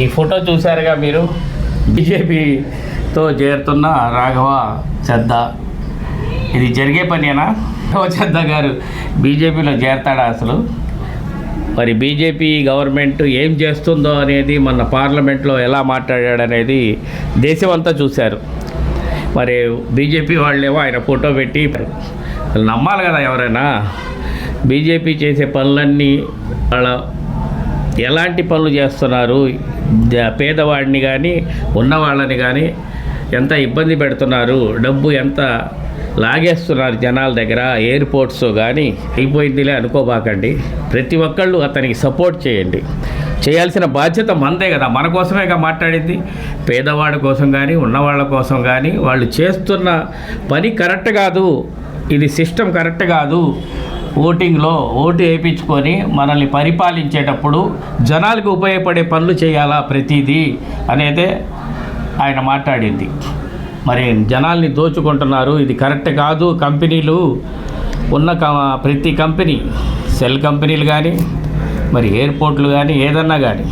ఈ ఫోటో చూశారుగా మీరు, బీజేపీతో చేరుతున్న రాఘవ చద్దా. ఇది జరిగే పనేనా? రాఘవ చద్దా గారు బీజేపీలో చేరతాడా అసలు? మరి బీజేపీ గవర్నమెంట్ ఏం చేస్తుందో అనేది మన పార్లమెంట్లో ఎలా మాట్లాడాడనేది దేశమంతా చూశారు. మరి బీజేపీ వాళ్ళేమో ఆయన ఫోటో పెట్టి నమ్మాలి కదా ఎవరైనా. బీజేపీ చేసే పనులన్నీ వాళ్ళ ఎలాంటి పనులు చేస్తున్నారు, పేదవాడిని కానీ ఉన్నవాళ్ళని కానీ ఎంత ఇబ్బంది పెడుతున్నారు, డబ్బు ఎంత లాగేస్తున్నారు జనాల దగ్గర. ఎయిర్పోర్ట్స్ కానీ అయిపోయిందిలే అనుకోబాకండి. ప్రతి ఒక్కళ్ళు అతనికి సపోర్ట్ చేయండి. చేయాల్సిన బాధ్యత మనదే కదా, మన కోసమేగా మాట్లాడింది. పేదవాడి కోసం కానీ ఉన్నవాళ్ళ కోసం కానీ వాళ్ళు చేస్తున్న పని కరెక్ట్ కాదు, ఇది సిస్టమ్ కరెక్ట్ కాదు. ఓటింగ్లో ఓటు వేయించుకొని మనల్ని పరిపాలించేటప్పుడు జనాలకు ఉపయోగపడే పనులు చేయాలా ప్రతిదీ అనేదే ఆయన మాట్లాడింది. మరి జనాల్ని దోచుకుంటున్నారు, ఇది కరెక్ట్ కాదు. కంపెనీలు ఉన్న ప్రతి కంపెనీ, సెల్ కంపెనీలు కానీ మరి ఎయిర్పోర్ట్లు కానీ ఏదన్నా కానీ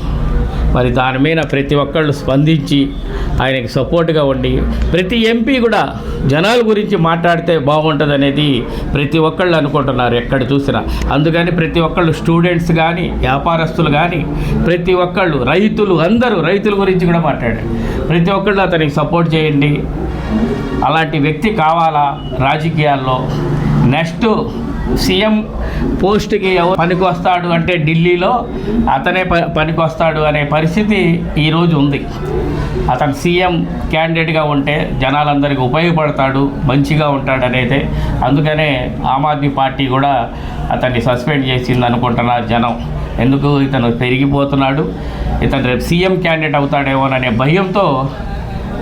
మరి దాని మీద ప్రతి ఒక్కళ్ళు స్పందించి ఆయనకి సపోర్ట్గా ఉండి, ప్రతి ఎంపీ కూడా జనాల గురించి మాట్లాడితే బాగుంటుంది అనేది ప్రతి ఒక్కళ్ళు అనుకుంటున్నారు ఎక్కడ చూసినా. అందుకని ప్రతి ఒక్కళ్ళు స్టూడెంట్స్ కానీ వ్యాపారస్తులు కానీ ప్రతి ఒక్కళ్ళు రైతులు అందరూ రైతుల గురించి కూడా మాట్లాడారు. ప్రతి ఒక్కళ్ళు అతనికి సపోర్ట్ చేయండి. అలాంటి వ్యక్తి కావాలా రాజకీయాల్లో. నెక్స్ట్ సీఎం పోస్ట్కి ఎవరు పనికి వస్తాడు అంటే ఢిల్లీలో అతనే పనికి వస్తాడు అనే పరిస్థితి ఈరోజు ఉంది. అతను సీఎం క్యాండిడేట్గా ఉంటే జనాలందరికీ ఉపయోగపడతాడు, మంచిగా ఉంటాడు అనేది. అందుకనే ఆమ్ ఆద్మీ పార్టీ కూడా అతన్ని సస్పెండ్ చేసింది అనుకుంటున్నారు జనం. ఎందుకు ఇతను పెరిగిపోతున్నాడు, ఇతను రేపు సీఎం క్యాండిడేట్ అవుతాడేమోననే భయంతో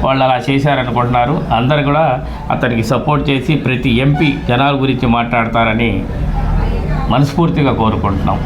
వాళ్ళు అలా చేశారనుకుంటున్నారు. అందరు కూడా అతనికి సపోర్ట్ చేసి ప్రతి ఎంపీ జనాల గురించి మాట్లాడతారని మనస్ఫూర్తిగా కోరుకుంటున్నాం.